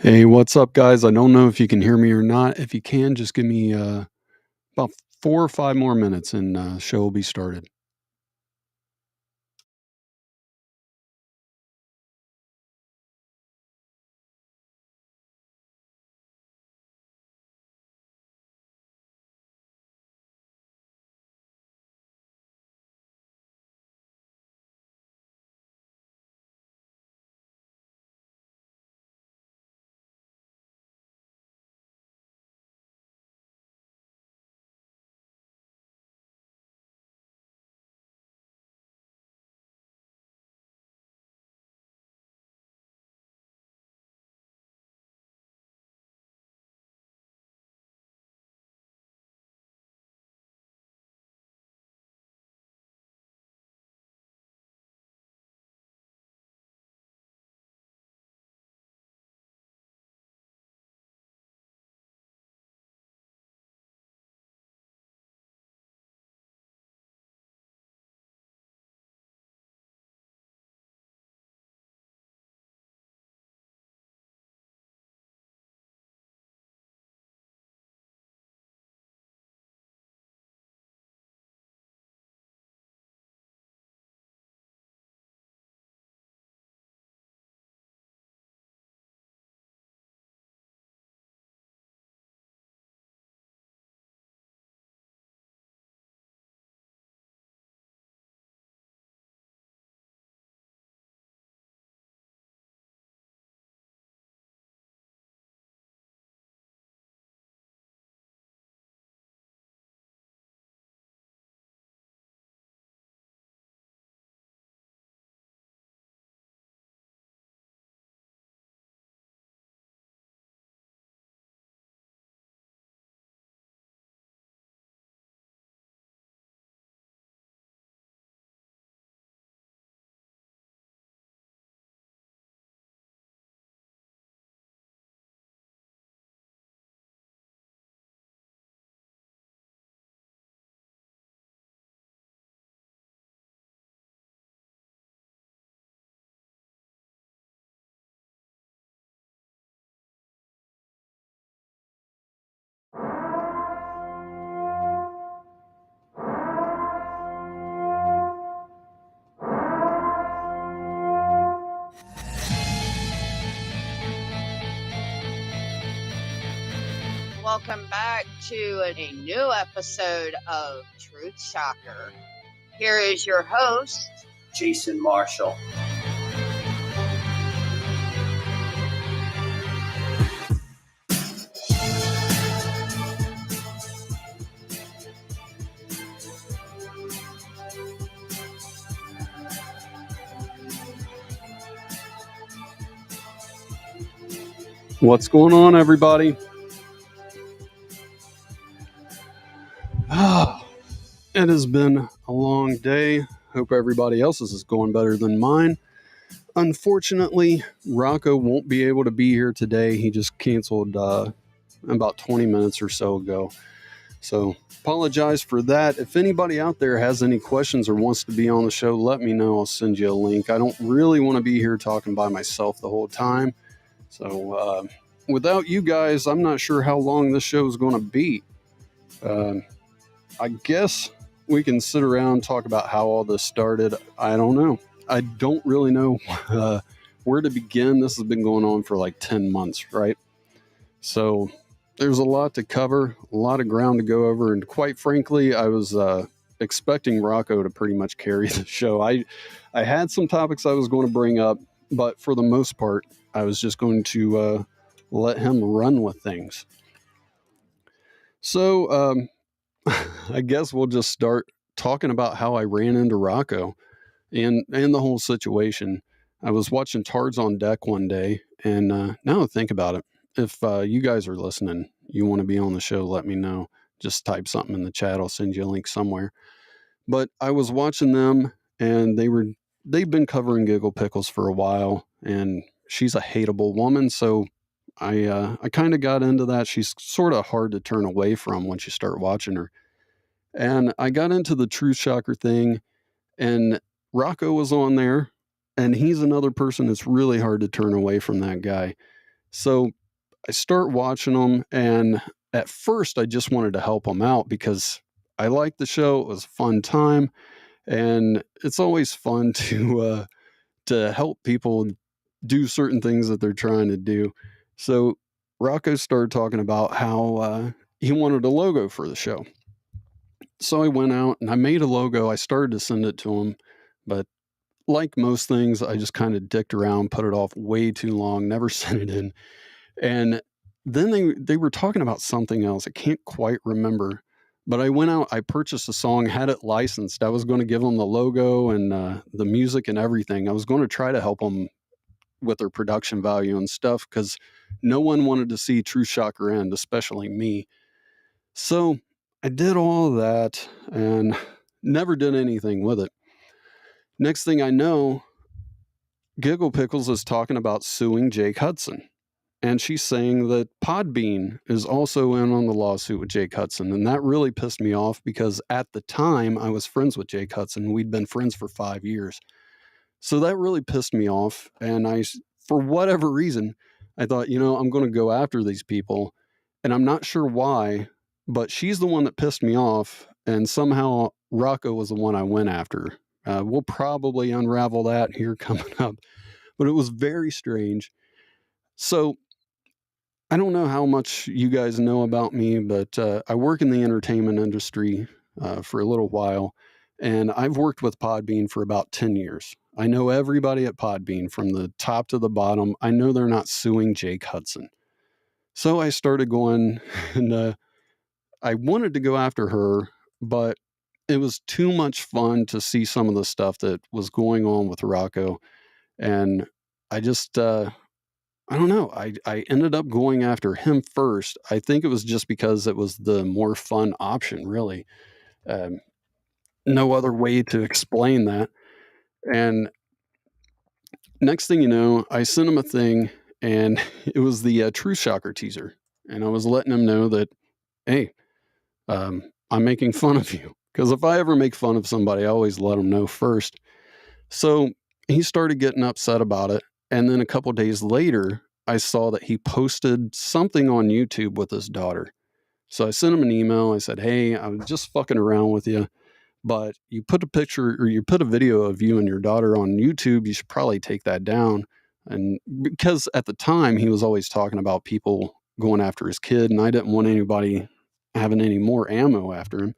Hey, what's up, guys? I don't know if you can hear me or not. If you can, just give me about 4 or 5 more minutes and show will be started. Welcome back to a new episode of Truth Shocker. Here is your host, Jason Marshall. What's going on, everybody? It has been a long day. Hope everybody else's is going better than mine. Unfortunately, Rocco won't be able to be here today. He just canceled about 20 minutes or so ago. So apologize for that. If anybody out there has any questions or wants to be on the show, let me know. I'll send you a link. I don't really want to be here talking by myself the whole time. So without you guys, I'm not sure how long this show is going to be. I guess we can sit around and talk about how all this started. I don't know. I don't really know where to begin. This has been going on for like 10 months, right? So there's a lot to cover, a lot of ground to go over. And quite frankly, I was expecting Rocco to pretty much carry the show. I had some topics I was going to bring up, but for the most part, I was just going to let him run with things. So I guess we'll just start talking about how I ran into Rocco and the whole situation. I was watching Tards on Deck one day, and now I think about it, if you guys are listening, you want to be on the show, let me know. Just type something in the chat. I'll send you a link somewhere. But I was watching them, and they've been covering Giggle Pickles for a while, and she's a hateable woman, so I kind of got into that. She's sort of hard to turn away from once you start watching her. And I got into the Truth Shocker thing, and Rocco was on there, and he's another person that's really hard to turn away from, that guy. So I start watching them, and at first I just wanted to help them out because I liked the show. It was a fun time, and it's always fun to help people do certain things that they're trying to do. So Rocco started talking about how he wanted a logo for the show. So I went out and I made a logo. I started to send it to him, but like most things, I just kind of dicked around, put it off way too long, never sent it in. And then they were talking about something else. I can't quite remember. But I went out, I purchased a song, had it licensed. I was going to give them the logo and the music and everything. I was going to try to help them with their production value and stuff because no one wanted to see Truth Shocker end, especially me. So I did all of that and never did anything with it. Next thing I know, Giggle Pickles is talking about suing Jake Hudson. And she's saying that Podbean is also in on the lawsuit with Jake Hudson. And that really pissed me off because at the time I was friends with Jake Hudson. We'd been friends for 5 years. So that really pissed me off. And for whatever reason, I thought, I'm going to go after these people. And I'm not sure why, but she's the one that pissed me off. And somehow Rocco was the one I went after. We'll probably unravel that here coming up. But it was very strange. So I don't know how much you guys know about me, but I work in the entertainment industry for a little while, and I've worked with Podbean for about 10 years. I know everybody at Podbean from the top to the bottom. I know they're not suing Jake Hudson. So I started going, and I wanted to go after her, but it was too much fun to see some of the stuff that was going on with Rocco, and I just... I don't know. I ended up going after him first. I think it was just because it was the more fun option, really. No other way to explain that. And next thing you know, I sent him a thing, and it was the Truth Shocker teaser. And I was letting him know that, hey, I'm making fun of you. Because if I ever make fun of somebody, I always let them know first. So he started getting upset about it. And then a couple days later, I saw that he posted something on YouTube with his daughter. So I sent him an email. I said, hey, I was just fucking around with you, but you put a picture or you put a video of you and your daughter on YouTube. You should probably take that down. And because at the time he was always talking about people going after his kid, and I didn't want anybody having any more ammo after him.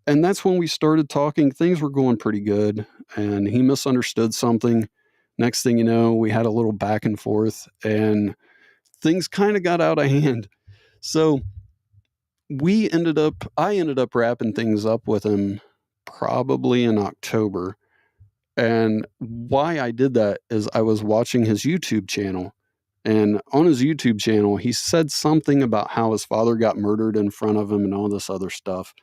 And that's when we started talking. Things were going pretty good, and he misunderstood something. Next thing you know, we had a little back and forth, and things kind of got out of hand. So I ended up wrapping things up with him probably in October. And why I did that is I was watching his YouTube channel. And on his YouTube channel, he said something about how his father got murdered in front of him and all this other stuff.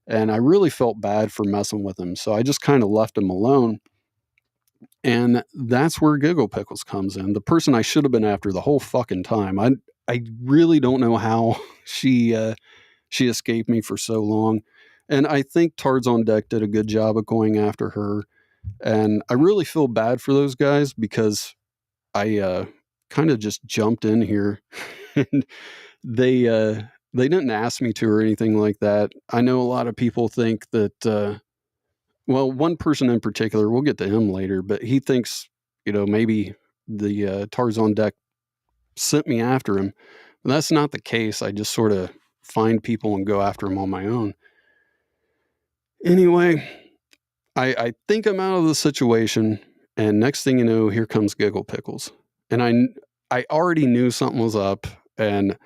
And I really felt bad for messing with him. So I just kind of left him alone. And that's where Giggle Pickles comes in. The person I should have been after the whole fucking time. I really don't know how she escaped me for so long. And I think Tards on Deck did a good job of going after her. And I really feel bad for those guys because I kind of just jumped in here and they didn't ask me to or anything like that. I know a lot of people think that well, one person in particular, we'll get to him later, but he thinks, maybe the Tards on Deck sent me after him. But that's not the case. I just sort of find people and go after them on my own. Anyway, I think I'm out of the situation, and next thing you know, here comes Giggle Pickles. And I already knew something was up, and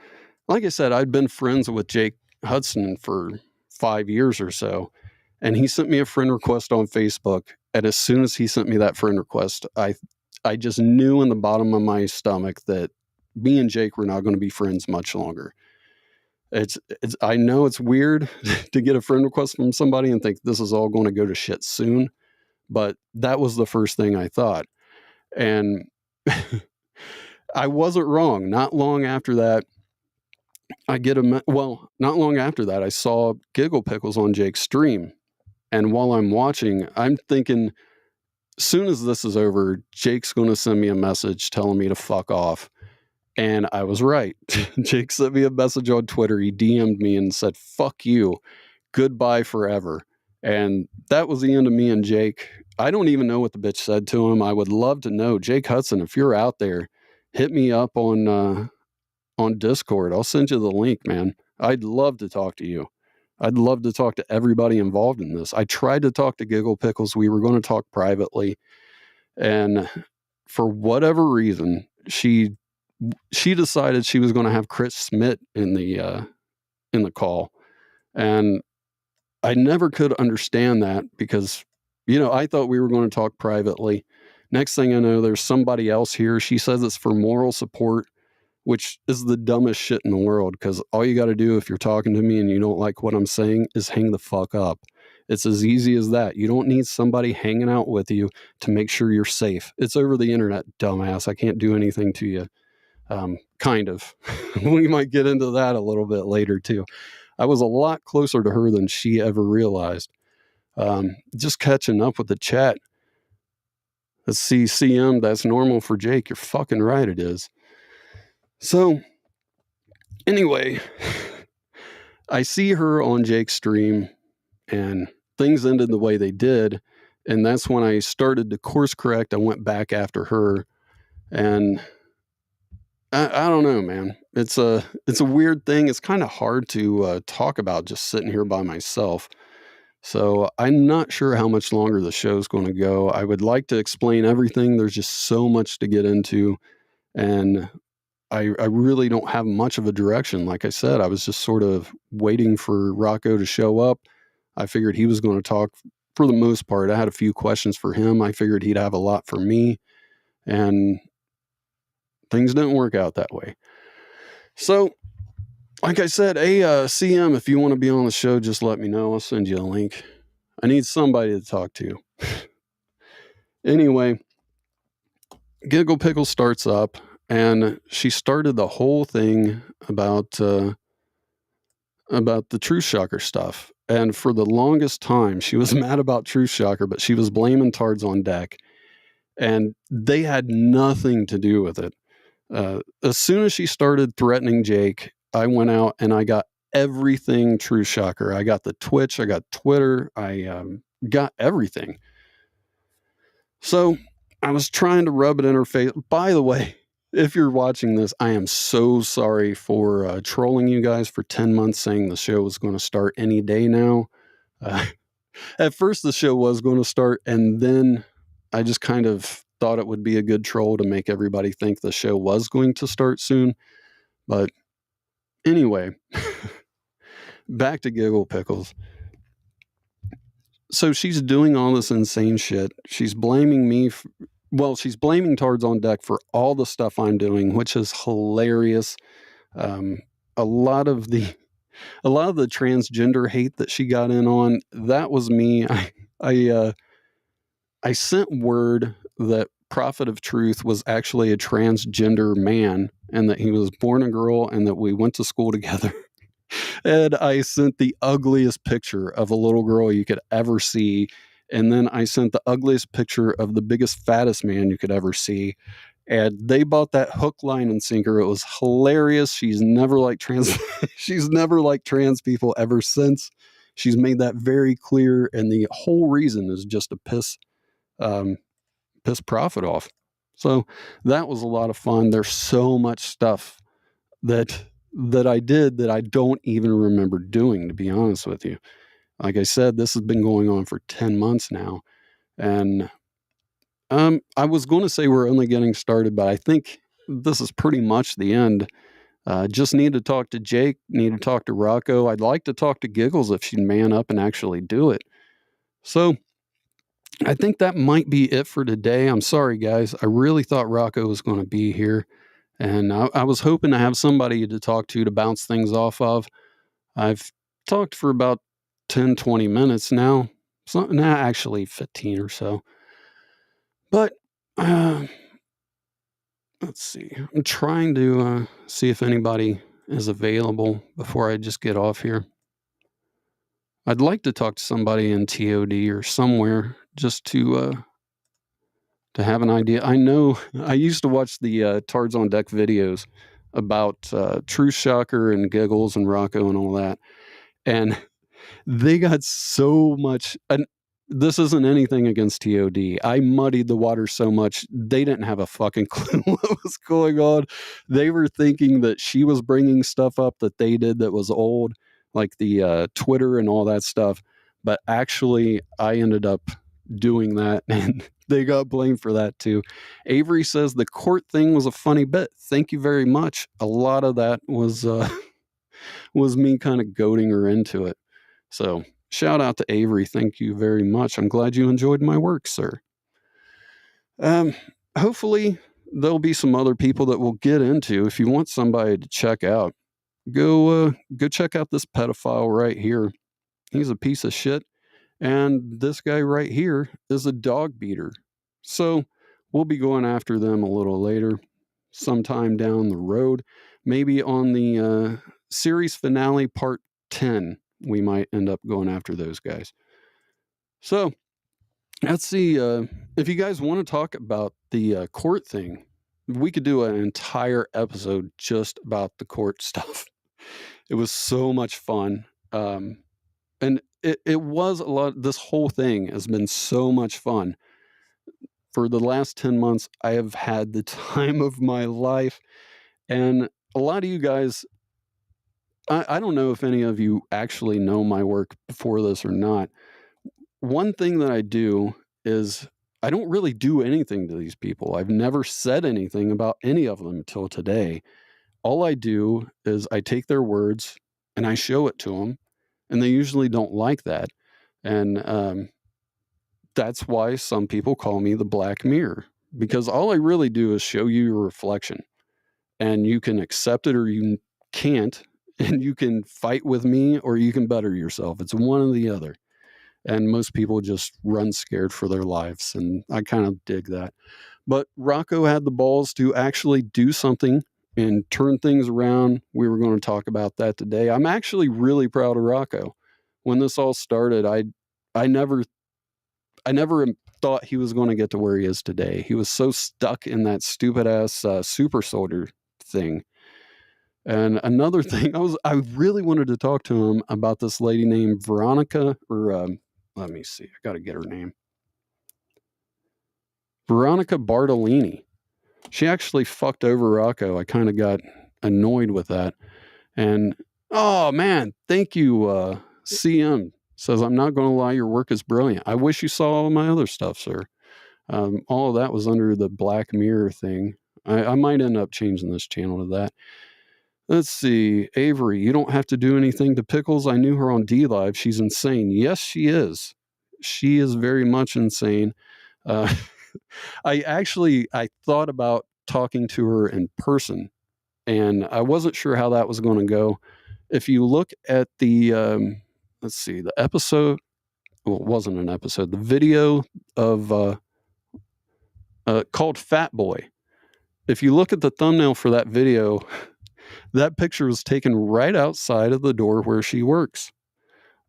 like I said, I'd been friends with Jake Hudson for 5 years or so, and he sent me a friend request on Facebook, and as soon as he sent me that friend request, I just knew in the bottom of my stomach that me and Jake were not going to be friends much longer. I know it's weird to get a friend request from somebody and think this is all going to go to shit soon, but that was the first thing I thought. And I wasn't wrong. Not long after that, not long after that, I saw Giggle Pickles on Jake's stream. And while I'm watching, I'm thinking, as soon as this is over, Jake's going to send me a message telling me to fuck off. And I was right. Jake sent me a message on Twitter. He DM'd me and said, "Fuck you. Goodbye forever." And that was the end of me and Jake. I don't even know what the bitch said to him. I would love to know. Jake Hudson, if you're out there, hit me up on Discord. I'll send you the link, man. I'd love to talk to you. I'd love to talk to everybody involved in this. I tried to talk to Giggle Pickles. We were going to talk privately. And for whatever reason, she decided she was going to have Chris Smith in the call. And I never could understand that because, I thought we were going to talk privately. Next thing I know, there's somebody else here. She says it's for moral support, which is the dumbest shit in the world, because all you got to do if you're talking to me and you don't like what I'm saying is hang the fuck up. It's as easy as that. You don't need somebody hanging out with you to make sure you're safe. It's over the internet, dumbass. I can't do anything to you. Kind of. We might get into that a little bit later too. I was a lot closer to her than she ever realized. Just catching up with the chat. Let's see, CM, that's normal for Jake. You're fucking right, it is. So, anyway, I see her on Jake's stream, and things ended the way they did, and that's when I started to course correct. I went back after her, and I don't know, man. It's a weird thing. It's kind of hard to talk about just sitting here by myself. So I'm not sure how much longer the show's going to go. I would like to explain everything. There's just so much to get into, and I really don't have much of a direction. Like I said, I was just sort of waiting for Rocco to show up. I figured he was going to talk for the most part. I had a few questions for him. I figured he'd have a lot for me, and things didn't work out that way. So, like I said, hey, CM, if you want to be on the show, just let me know. I'll send you a link. I need somebody to talk to. Anyway, Giggle Pickle starts up, and she started the whole thing about the Truth Shocker stuff. And for the longest time, she was mad about Truth Shocker, but she was blaming Tards on Deck. And they had nothing to do with it. As soon as she started threatening Jake, I went out and I got everything Truth Shocker. I got the Twitch, I got Twitter, I got everything. So I was trying to rub it in her face. By the way, if you're watching this, I am so sorry for trolling you guys for 10 months saying the show was going to start any day now. At first, the show was going to start, and then I just kind of thought it would be a good troll to make everybody think the show was going to start soon. But anyway, back to Giggle Pickles. So she's doing all this insane shit. She's blaming me. She's blaming Tards on Deck for all the stuff I'm doing, which is hilarious. A lot of the transgender hate that she got in on, that was me. I sent word that Prophet of Truth was actually a transgender man and that he was born a girl and that we went to school together. And I sent the ugliest picture of a little girl you could ever see. And then I sent the ugliest picture of the biggest, fattest man you could ever see. And they bought that hook, line, and sinker. It was hilarious. She's never liked trans people ever since. She's made that very clear. And the whole reason is just to piss Prophet off. So that was a lot of fun. There's so much stuff that I did that I don't even remember doing, to be honest with you. Like I said, this has been going on for 10 months now. And I was going to say we're only getting started, but I think this is pretty much the end. Just need to talk to Jake, need to talk to Rocco. I'd like to talk to Giggles if she'd man up and actually do it. So I think that might be it for today. I'm sorry, guys. I really thought Rocco was going to be here. And I was hoping to have somebody to talk to bounce things off of. I've talked for about 10, 20 minutes now. Actually 15 or so. But let's see. I'm trying to see if anybody is available before I just get off here. I'd like to talk to somebody in TOD or somewhere just to to have an idea. I know I used to watch the Tards on Deck videos about Truth Shocker and Giggles and Rocco and all that. And they got so much. And this isn't anything against TOD. I muddied the water so much, they didn't have a fucking clue what was going on. They were thinking that she was bringing stuff up that they did that was old, like the Twitter and all that stuff. But actually, I ended up doing that, and they got blamed for that too. Avery says the court thing was a funny bit. Thank you very much. A lot of that was me kind of goading her into it. So shout out to Avery. Thank you very much. I'm glad you enjoyed my work, sir. Hopefully there'll be some other people that we'll get into. If you want somebody to check out, go check out this pedophile right here. He's a piece of shit. And this guy right here is a dog beater. So we'll be going after them a little later, sometime down the road. Maybe on the series finale part 10, we might end up going after those guys. So let's see. If you guys want to talk about the court thing, we could do an entire episode just about the court stuff. It was so much fun. And it was a lot. This whole thing has been so much fun. For the last 10 months, I have had the time of my life. And a lot of you guys, I don't know if any of you actually know my work before this or not. One thing that I do is I don't really do anything to these people. I've never said anything about any of them until today. All I do is I take their words and I show it to them, and they usually don't like that. And that's why some people call me the Black Mirror, because all I really do is show you your reflection, and you can accept it or you can't, and you can fight with me or you can better yourself. It's one or the other. And most people just run scared for their lives, and I kind of dig that. But Rocco had the balls to actually do something and turn things around. We were going to talk about that today. I'm actually really proud of Rocco. When this all started, I never thought he was going to get to where he is today. He was so stuck in that stupid ass super soldier thing. And another thing, I really wanted to talk to him about this lady named Veronica, or let me see, I got to get her name. Veronica Bartolini. She actually fucked over Rocco. I kind of got annoyed with that. And, oh man, thank you, CM. Says, I'm not going to lie, your work is brilliant. I wish you saw all my other stuff, sir. All of that was under the Black Mirror thing. I might end up changing this channel to that. Let's see. Avery, you don't have to do anything to Pickles. I knew her on D-Live. She's insane. Yes, she is. She is very much insane. I thought about talking to her in person, and I wasn't sure how that was going to go. If you look at the, let's see, the episode, well, it wasn't an episode, the video of called Fat Boy. If you look at the thumbnail for that video, that picture was taken right outside of the door where she works.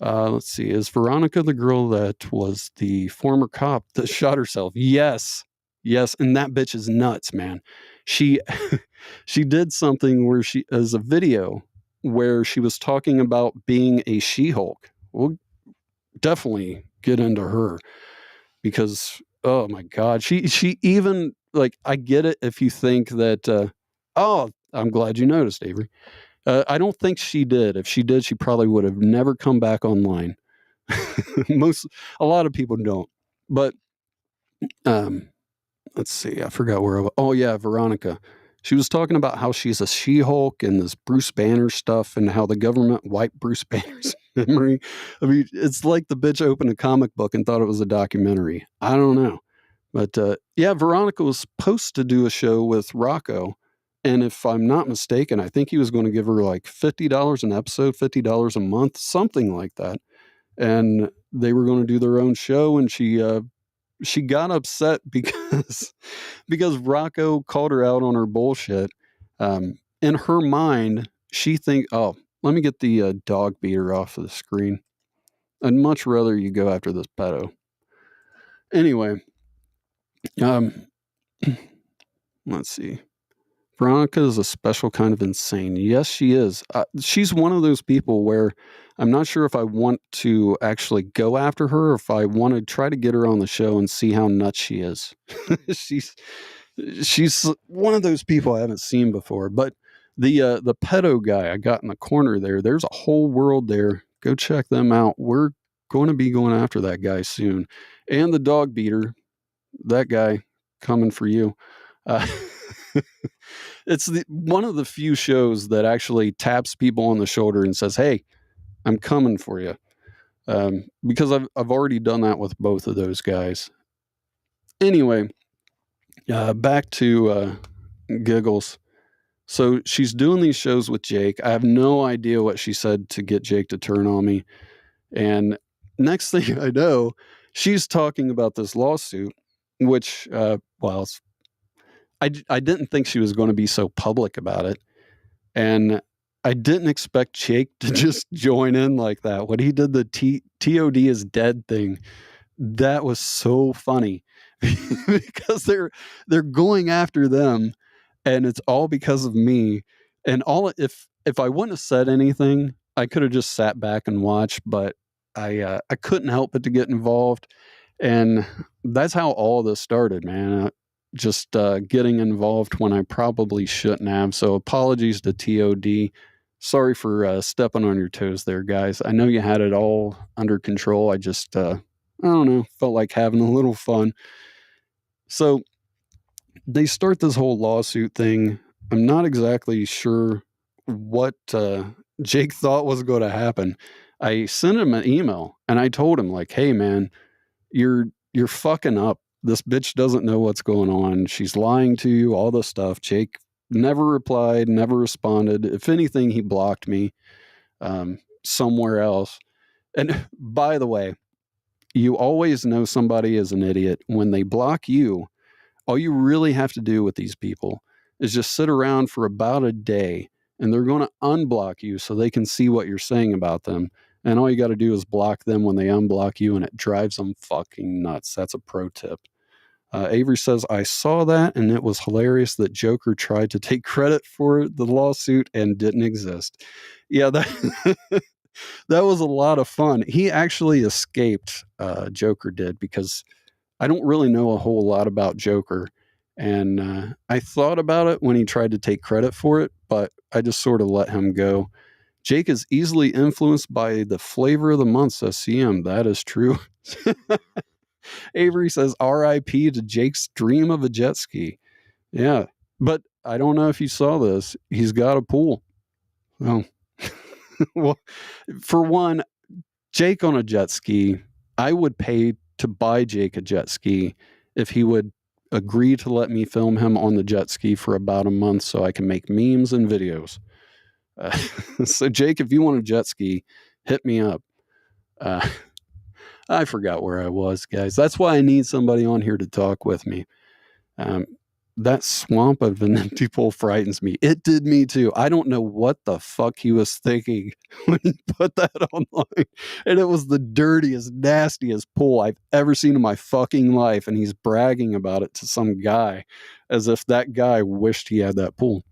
Let's see. Is Veronica the girl that was the former cop that shot herself? Yes. Yes. And that bitch is nuts, man. She did something where as a video where she was talking about being a She-Hulk. We'll definitely get into her because, oh my God, she even, like, I get it if you think that, oh, I'm glad you noticed, Avery. I don't think she did. If she did, she probably would have never come back online. A lot of people don't. But let's see. I forgot where I was. Oh, yeah, Veronica. She was talking about how she's a She-Hulk and this Bruce Banner stuff and how the government wiped Bruce Banner's memory. I mean, it's like the bitch opened a comic book and thought it was a documentary. I don't know. But yeah, Veronica was supposed to do a show with Rocco. And if I'm not mistaken, I think he was going to give her like $50 an episode, $50 a month, something like that. And they were going to do their own show. And she got upset because Rocco called her out on her bullshit. In her mind, she oh, let me get the dog beater off of the screen. I'd much rather you go after this pedo. Anyway, Um, let's see. Veronica is a special kind of insane. Yes, she is. She's one of those people where I'm not sure if I want to actually go after her or if I want to try to get her on the show and see how nuts she is. she's one of those people I haven't seen before. But the pedo guy I got in the corner there, there's a whole world there. Go check them out. We're going to be going after that guy soon. And the dog beater, that guy coming for you. It's one of the few shows that actually taps people on the shoulder and says, "Hey, I'm coming for you," because I've already done that with both of those guys. Anyway, back to Giggles. So she's doing these shows with Jake. I have no idea what she said to get Jake to turn on me, and next thing I know, she's talking about this lawsuit, which, well, I didn't think she was going to be so public about it. And I didn't expect Jake to just join in like that. When he did the TOD is dead thing, that was so funny because they're going after them, and it's all because of me. And if I wouldn't have said anything, I could have just sat back and watched. But I couldn't help but to get involved, and that's how all this started, man. Just getting involved when I probably shouldn't have. So apologies to TOD. Sorry for stepping on your toes there, guys. I know you had it all under control. I just, I don't know, felt like having a little fun. So they start this whole lawsuit thing. I'm not exactly sure what Jake thought was going to happen. I sent him an email and I told him, like, "Hey, man, you're fucking up. This bitch doesn't know what's going on. She's lying to you, all this stuff." Jake never replied, never responded. If anything, he blocked me somewhere else. And by the way, you always know somebody is an idiot when they block you. All you really have to do with these people is just sit around for about a day, and they're going to unblock you so they can see what you're saying about them. And all you got to do is block them when they unblock you, and it drives them fucking nuts. That's a pro tip. Avery says, "I saw that, and it was hilarious that Joker tried to take credit for the lawsuit and didn't exist." Yeah, that that was a lot of fun. He actually escaped, Joker did, because I don't really know a whole lot about Joker. And I thought about it when he tried to take credit for it, but I just sort of let him go. Jake is easily influenced by the flavor of the month, says CM. That is true. Avery says, "RIP to Jake's dream of a jet ski." Yeah, but I don't know if you saw this. He's got a pool. Oh. Well, for one, Jake on a jet ski, I would pay to buy Jake a jet ski if he would agree to let me film him on the jet ski for about a month so I can make memes and videos. So Jake, if you want a jet ski, hit me up. I forgot where I was, guys. That's why I need somebody on here to talk with me. That swamp of an empty pool frightens me. It did me too. I don't know what the fuck he was thinking when he put that online. And it was the dirtiest, nastiest pool I've ever seen in my fucking life. And he's bragging about it to some guy as if that guy wished he had that pool.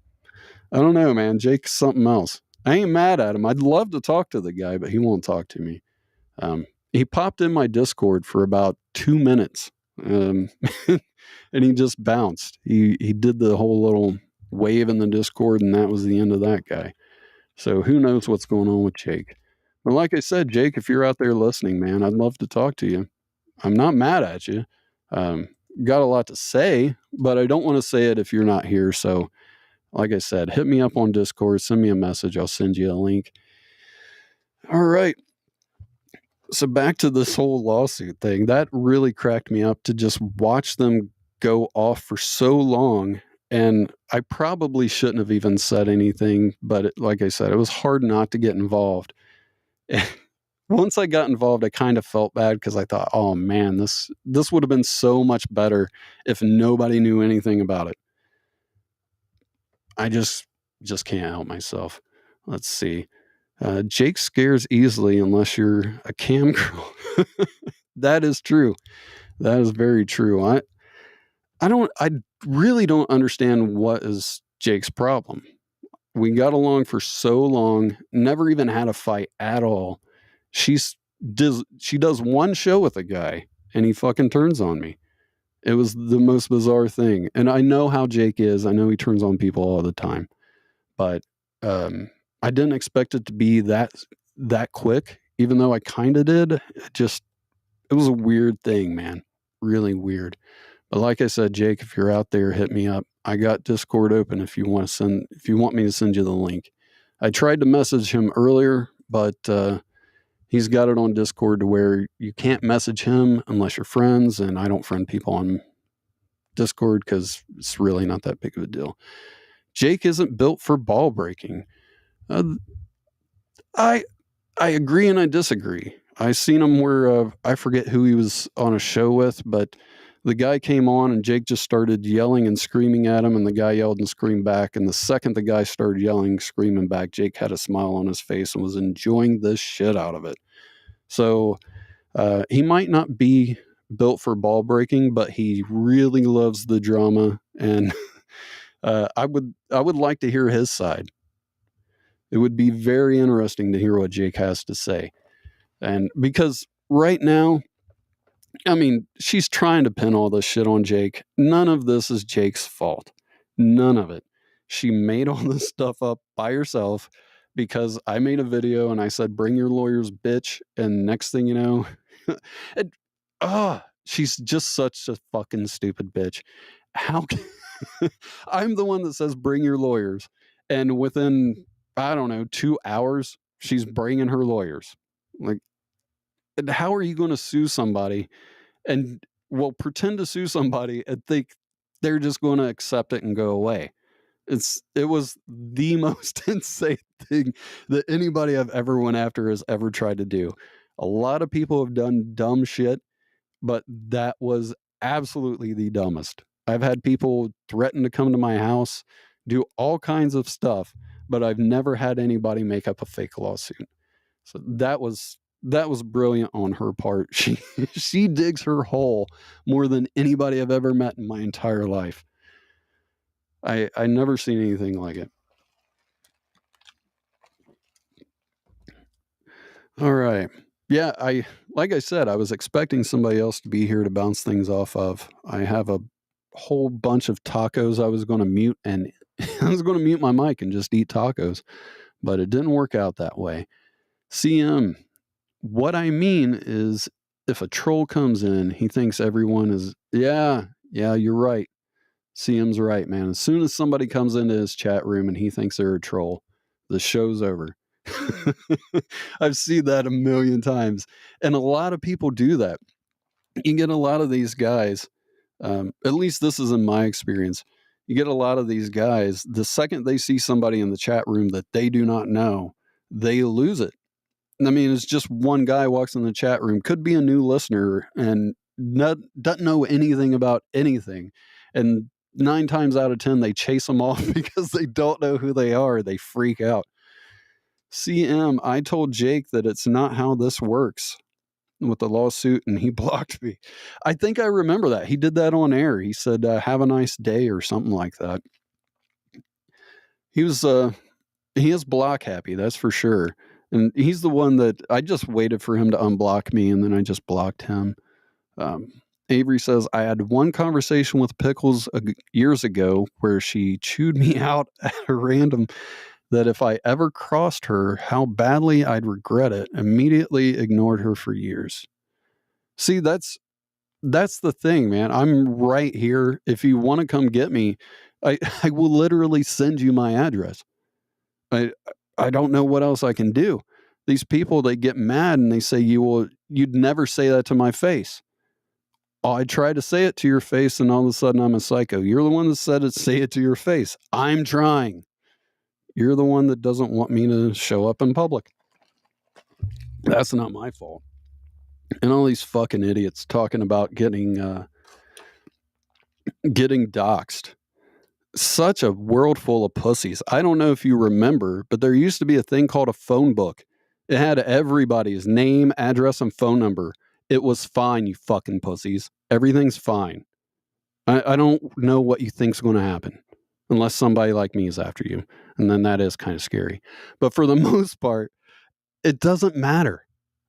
I don't know, man. Jake's something else. I ain't mad at him. I'd love to talk to the guy, but he won't talk to me. He popped in my Discord for about 2 minutes. And he just bounced. He did the whole little wave in the Discord, and that was the end of that guy. So who knows what's going on with Jake. But like I said, Jake, if you're out there listening, man, I'd love to talk to you. I'm not mad at you. Got a lot to say, but I don't want to say it if you're not here. So like I said, hit me up on Discord, send me a message. I'll send you a link. All right. So back to this whole lawsuit thing, that really cracked me up to just watch them go off for so long. And I probably shouldn't have even said anything, but like I said, it was hard not to get involved. Once I got involved, I kind of felt bad because I thought, oh man, this would have been so much better if nobody knew anything about it. I just can't help myself. Let's see. Jake scares easily unless you're a cam girl. That is true. That is very true. I really don't understand what is Jake's problem. We got along for so long, never even had a fight at all. She does one show with a guy and he fucking turns on me. It was the most bizarre thing. And I know how Jake is. I know he turns on people all the time. But I didn't expect it to be that quick, even though I kind of did. It was a weird thing, man. Really weird. But like I said, Jake, if you're out there, hit me up. I got Discord open if you want me to send you the link. I tried to message him earlier, but he's got it on Discord to where you can't message him unless you're friends, and I don't friend people on Discord because it's really not that big of a deal. Jake isn't built for ball breaking. I agree and I disagree. I seen him where I forget who he was on a show with, but the guy came on and Jake just started yelling and screaming at him, and the guy yelled and screamed back. And the second the guy started yelling, screaming back, Jake had a smile on his face and was enjoying the shit out of it. So he might not be built for ball breaking, but he really loves the drama, and I would like to hear his side. It would be very interesting to hear what Jake has to say. And because right now, I mean, she's trying to pin all this shit on Jake. None of this is Jake's fault. None of it. She made all this stuff up by herself because I made a video and I said, bring your lawyers, bitch. And next thing you know, she's just such a fucking stupid bitch. How can I'm the one that says, bring your lawyers. And within, I don't know, 2 hours, she's bringing her lawyers. Like, how are you going to sue somebody and pretend to sue somebody and think they're just going to accept it and go away? It was the most insane thing that anybody I've ever went after has ever tried to do. A lot of people have done dumb shit, but that was absolutely the dumbest. I've had people threaten to come to my house, do all kinds of stuff, but I've never had anybody make up a fake lawsuit. So that was brilliant on her part. She digs her hole more than anybody I've ever met in my entire life. I never seen anything like it. All right. Yeah, like I said, I was expecting somebody else to be here to bounce things off of. I have a whole bunch of tacos I was going to mute, and I was going to mute my mic and just eat tacos, but it didn't work out that way. CM, what I mean is if a troll comes in, he thinks everyone is, yeah, you're right. CM's right, man. As soon as somebody comes into his chat room and he thinks they're a troll, the show's over. I've seen that a million times. And a lot of people do that. You get a lot of these guys, at least this is in my experience, you get a lot of these guys, the second they see somebody in the chat room that they do not know, they lose it. I mean, it's just one guy walks in the chat room, could be a new listener and doesn't know anything about anything. And 9 times out of 10, they chase them off because they don't know who they are. They freak out. CM, I told Jake that it's not how this works with the lawsuit, and he blocked me. I think I remember that. He did that on air. He said, have a nice day or something like that. He is block happy, that's for sure. And he's the one that I just waited for him to unblock me, and then I just blocked him. Avery says, I had one conversation with Pickles years ago where she chewed me out at a random that if I ever crossed her, how badly I'd regret it. Immediately ignored her for years. See, that's the thing, man. I'm right here. If you want to come get me, I will literally send you my address. I don't know what else I can do. These people, they get mad and they say, you'd never say that to my face. I try to say it to your face and all of a sudden I'm a psycho. You're the one that said it, say it to your face. I'm trying. You're the one that doesn't want me to show up in public. That's not my fault. And all these fucking idiots talking about getting doxxed. Such a world full of pussies. I don't know if you remember, but there used to be a thing called a phone book. It had everybody's name, address, and phone number. It was fine, you fucking pussies. Everything's fine. I don't know what you think's going to happen unless somebody like me is after you. And then that is kind of scary. But for the most part, it doesn't matter.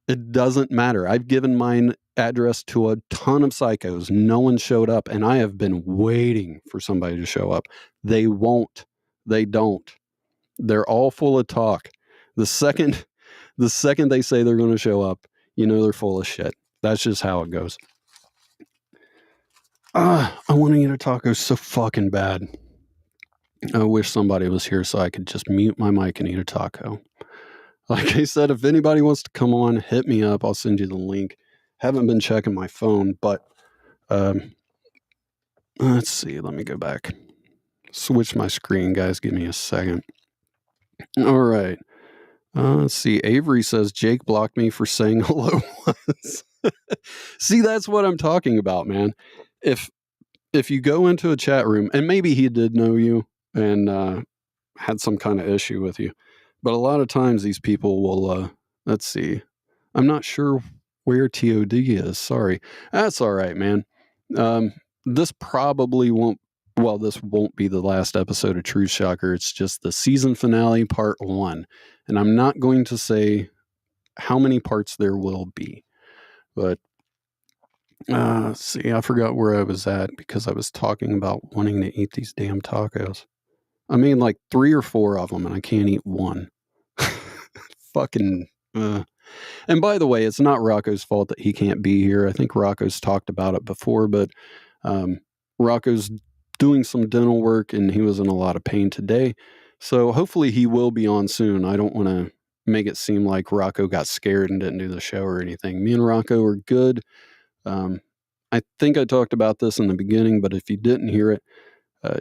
It doesn't matter. I've given mine address to a ton of psychos. No one showed up, and I have been waiting for somebody to show up. They won't. They don't. They're all full of talk. The second they say they're going to show up, you know they're full of shit. That's just how it goes. I want to eat a taco so fucking bad. I wish somebody was here so I could just mute my mic and eat a taco. Like I said, if anybody wants to come on, hit me up. I'll send you the link. Haven't been checking my phone, but let's see. Let me go back. Switch my screen, guys. Give me a second. All right. Let's see. Avery says Jake blocked me for saying hello once. See, that's what I'm talking about, man. If you go into a chat room, and maybe he did know you and had some kind of issue with you, but a lot of times these people will, let's see. I'm not sure where TOD is. Sorry. That's all right, man. This probably won't be the last episode of Truth Shocker. It's just the season finale, part 1. And I'm not going to say how many parts there will be. But, see, I forgot where I was at because I was talking about wanting to eat these damn tacos. I mean, like 3 or 4 of them, and I can't eat one. Fucking... And by the way, it's not Rocco's fault that he can't be here. I think Rocco's talked about it before, but Rocco's doing some dental work and he was in a lot of pain today. So hopefully he will be on soon. I don't want to make it seem like Rocco got scared and didn't do the show or anything. Me and Rocco are good. I think I talked about this in the beginning, but if you didn't hear it,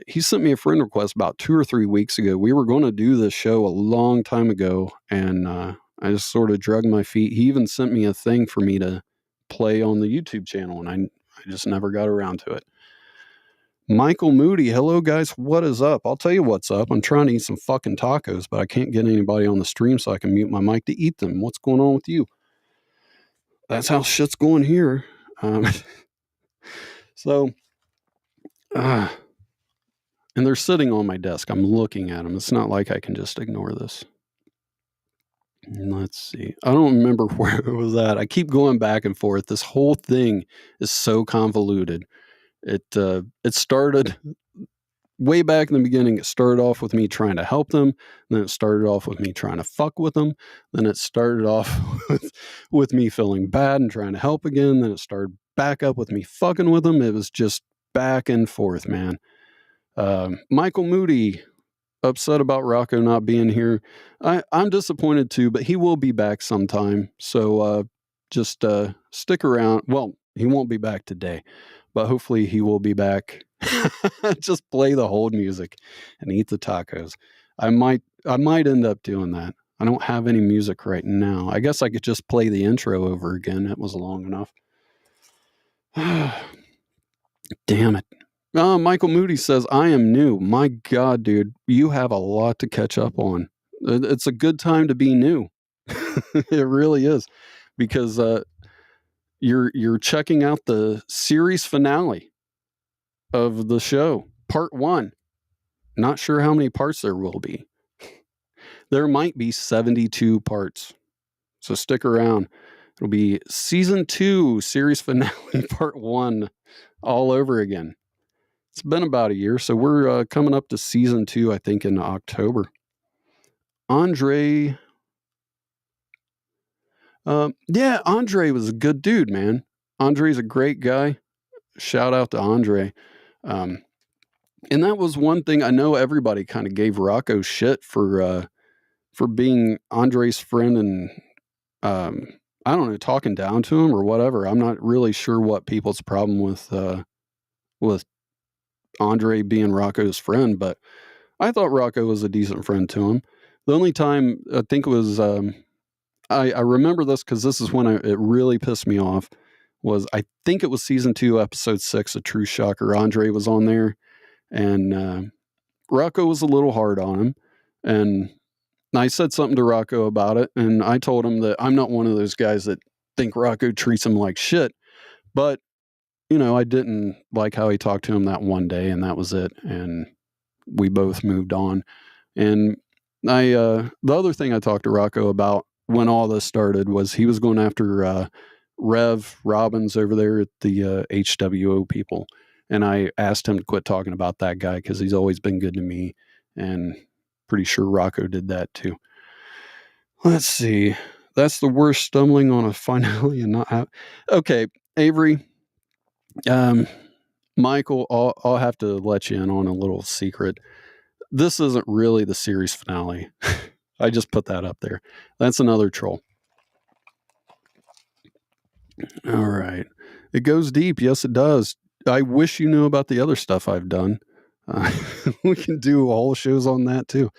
he sent me a friend request about 2 or 3 weeks ago. We were going to do this show a long time ago, and I just sort of drug my feet. He even sent me a thing for me to play on the YouTube channel, and I just never got around to it. Michael Moody, hello guys, what is up? I'll tell you what's up. I'm trying to eat some fucking tacos, but I can't get anybody on the stream so I can mute my mic to eat them. What's going on with you? That's how shit's going here. So, and they're sitting on my desk. I'm looking at them. It's not like I can just ignore this. Let's see. I don't remember where it was at. I keep going back and forth. This whole thing is so convoluted. It started way back in the beginning. It started off with me trying to help them. Then it started off with me trying to fuck with them. Then it started off with me feeling bad and trying to help again. Then it started back up with me fucking with them. It was just back and forth, man. Michael Moody, upset about Rocco not being here. I'm disappointed too, but he will be back sometime. So just stick around. Well, he won't be back today, but hopefully he will be back. Just play the hold music and eat the tacos. I might end up doing that. I don't have any music right now. I guess I could just play the intro over again. It was long enough. Damn it. Michael Moody says, I am new. My God, dude, you have a lot to catch up on. It's a good time to be new. It really is. Because you're checking out the series finale of the show, part 1. Not sure how many parts there will be. There might be 72 parts. So stick around. It'll be season 2, series finale, part 1, all over again. It's been about a year, so we're coming up to season 2, I think, in October. Andre... yeah, Andre was a good dude, man. Andre's a great guy. Shout out to Andre. And that was one thing. I know everybody kind of gave Rocco shit for being Andre's friend and, I don't know, talking down to him or whatever. I'm not really sure what people's problem with Andre being Rocco's friend, but I thought Rocco was a decent friend to him. The only time I think it was, I remember this because this is when it really pissed me off, was I think it was season 2, episode 6 of Truth Shocker. Andre was on there and Rocco was a little hard on him. And I said something to Rocco about it. And I told him that I'm not one of those guys that think Rocco treats him like shit. But I didn't like how he talked to him that one day, and that was it. And we both moved on. And the other thing I talked to Rocco about when all this started was he was going after Rev Robbins over there at the HWO people. And I asked him to quit talking about that guy because he's always been good to me. And pretty sure Rocco did that too. Let's see. That's the worst stumbling on a finale and not have. Okay, Avery. Michael, I'll have to let you in on a little secret. This isn't really the series finale. I just put that up there. That's another troll. All right. It goes deep. Yes, it does. I wish you knew about the other stuff I've done. We can do whole shows on that too.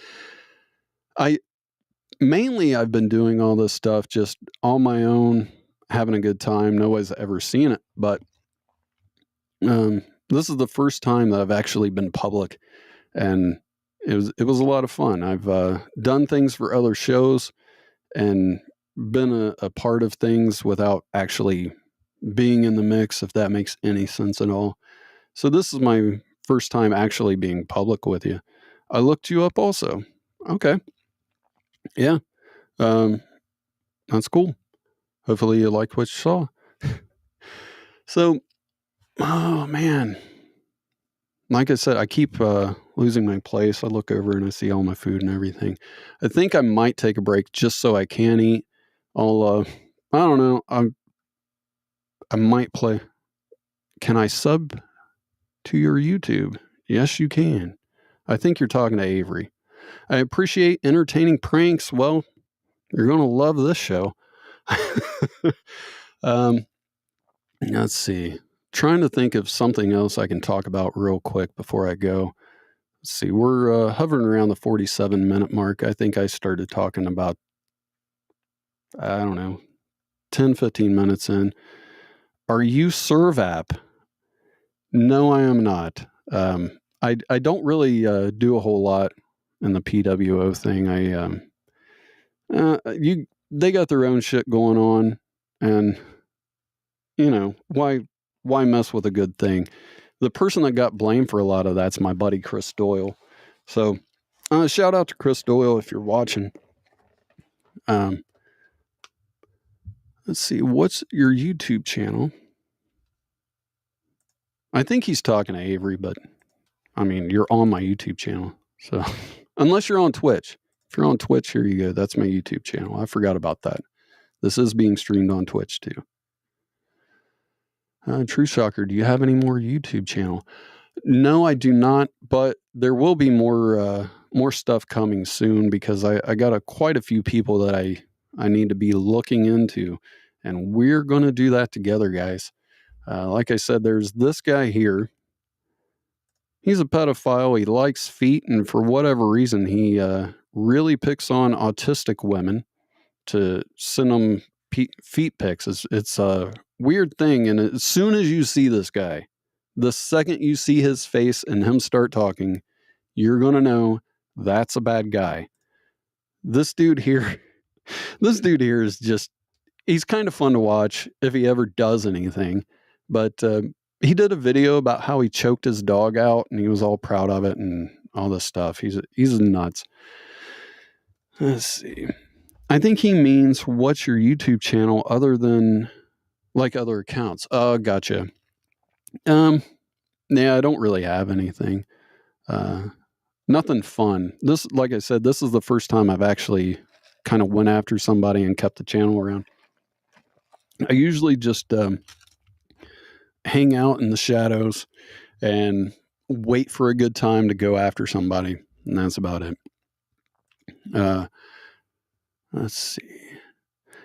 I've been doing all this stuff just on my own, having a good time. Nobody's ever seen it, but this is the first time that I've actually been public, and it was a lot of fun. I've done things for other shows and been a part of things without actually being in the mix, if that makes any sense at all. So this is my first time actually being public with you. I looked you up also. Okay. Yeah. That's cool. Hopefully you liked what you saw. So, oh man. Like I said, I keep losing my place. I look over and I see all my food and everything. I think I might take a break just so I can eat. I don't know. I might play. Can I sub to your YouTube? Yes, you can. I think you're talking to Avery. I appreciate entertaining pranks. Well, you're going to love this show. Let's see. Trying to think of something else I can talk about real quick before I go. Let's see. We're hovering around the 47-minute mark. I think I started talking about, I don't know, 10, 15 minutes in. Are you ServApp? No, I am not. I don't really do a whole lot in the PWO thing. They got their own shit going on, and why mess with a good thing? The person that got blamed for a lot of that's my buddy Chris Doyle. So shout out to Chris Doyle if you're watching. Let's see, what's your YouTube channel? I think he's talking to Avery, but I mean, you're on my YouTube channel. So unless you're on Twitch. If you're on Twitch, here you go. That's my YouTube channel. I forgot about that. This is being streamed on Twitch too. True Shocker, do you have any more YouTube channel? No, I do not, but there will be more stuff coming soon because I got quite a few people that I need to be looking into, and we're going to do that together, guys. Like I said, there's this guy here. He's a pedophile. He likes feet, and for whatever reason, he really picks on autistic women to send them feet pics. It's a weird thing, and as soon as you see this guy, the second you see his face and him start talking, you're going to know that's a bad guy. This dude here is just, he's kind of fun to watch if he ever does anything. But he did a video about how he choked his dog out, and he was all proud of it and all this stuff. He's nuts. Let's see. I think he means what's your YouTube channel other than like other accounts. Gotcha. Yeah, I don't really have anything. Nothing fun. This, like I said, this is the first time I've actually kind of went after somebody and kept the channel around. I usually just hang out in the shadows and wait for a good time to go after somebody, and that's about it. Let's see.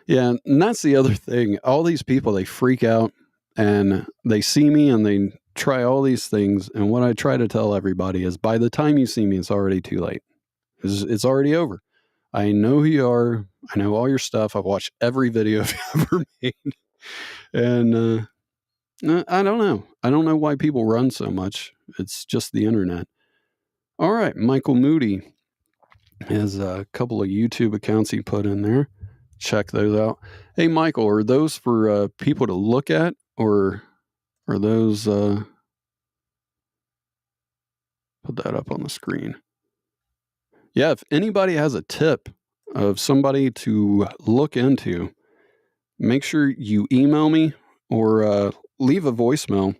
Yeah, and that's the other thing. All these people, they freak out and they see me and they try all these things. And what I try to tell everybody is by the time you see me, it's already too late. It's already over. I know who you are. I know all your stuff. I've watched every video you've ever made. And I don't know. I don't know why people run so much. It's just the internet. All right. Michael Moody has a couple of YouTube accounts he put in there. Check those out. Hey, Michael, are those for people to look at, or Are those, put that up on the screen. Yeah, if anybody has a tip of somebody to look into, make sure you email me or leave a voicemail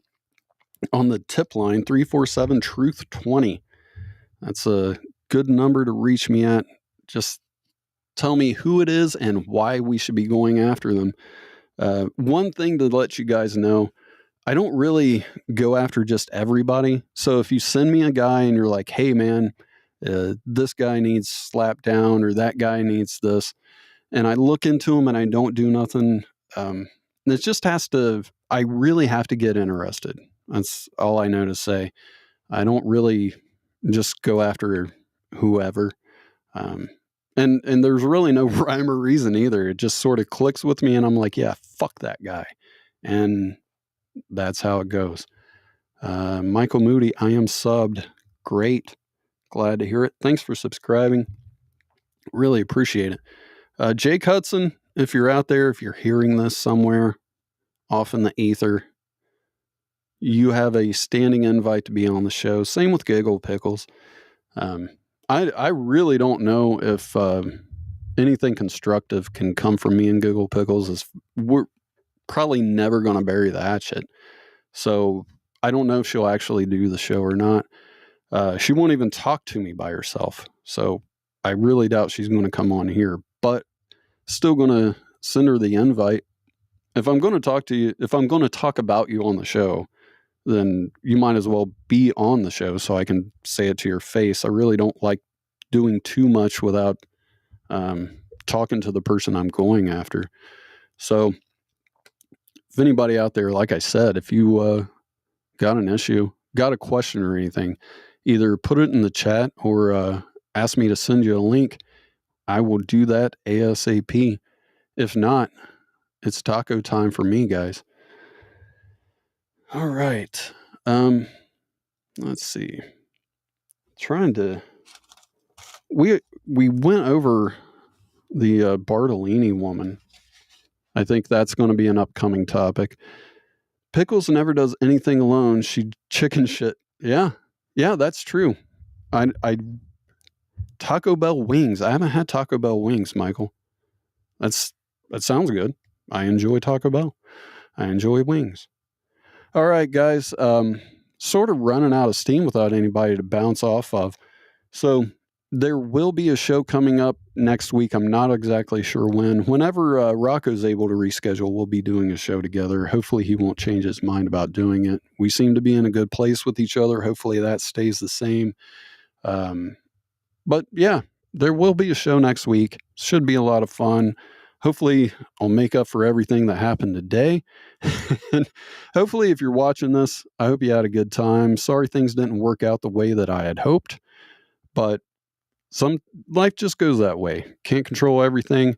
on the tip line 347-TRUTH-20. That's a good number to reach me at. Just tell me who it is and why we should be going after them. One thing to let you guys know, I don't really go after just everybody. So if you send me a guy and you're like, hey man, this guy needs slapped down or that guy needs this, and I look into him and I don't do nothing, it just I really have to get interested. That's all I know to say. I don't really just go after whoever. And there's really no rhyme or reason either. It just sort of clicks with me and I'm like, yeah, fuck that guy. And that's how it goes. Michael Moody, I am subbed. Great. Glad to hear it. Thanks for subscribing. Really appreciate it. Jake Hudson, if you're out there, if you're hearing this somewhere off in the ether, you have a standing invite to be on the show. Same with Giggle Pickles. I really don't know if anything constructive can come from me and Giggle Pickles. We're probably never going to bury the hatchet. So I don't know if she'll actually do the show or not. She won't even talk to me by herself. So I really doubt she's going to come on here, but still going to send her the invite. If I'm going to talk to you, if I'm going to talk about you on the show, then you might as well be on the show so I can say it to your face. I really don't like doing too much without talking to the person I'm going after. So if anybody out there, like I said, if you got an issue, got a question or anything, either put it in the chat or ask me to send you a link. I will do that ASAP. If not, it's taco time for me, guys. All right. Let's see. We went over the Bartolini woman. I think that's going to be an upcoming topic. Pickles never does anything alone. She chicken shit. Yeah, that's true. I Taco Bell wings. I haven't had Taco Bell wings, Michael. That sounds good. I enjoy Taco Bell. I enjoy wings. All right, guys. Sort of running out of steam without anybody to bounce off of. So there will be a show coming up next week. I'm not exactly sure when. Whenever Rocco's able to reschedule, we'll be doing a show together. Hopefully he won't change his mind about doing it. We seem to be in a good place with each other. Hopefully that stays the same. But yeah, there will be a show next week. Should be a lot of fun. Hopefully I'll make up for everything that happened today. And hopefully if you're watching this, I hope you had a good time. Sorry things didn't work out the way that I had hoped, but life just goes that way. Can't control everything.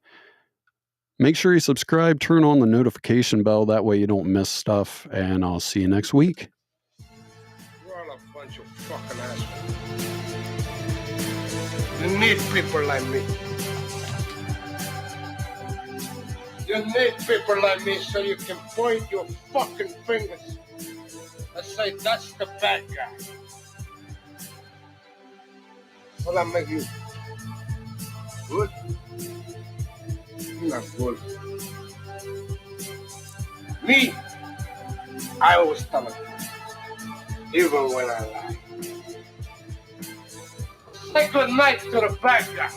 Make sure you subscribe, turn on the notification bell. That way you don't miss stuff, and I'll see you next week. You're all a bunch of fucking assholes. You need people like me. You need people like me so you can point your fucking fingers and say, that's the bad guy. Will that make you good? You're not good. Me, I always tell it, even when I lie. Say good night to the bad guy.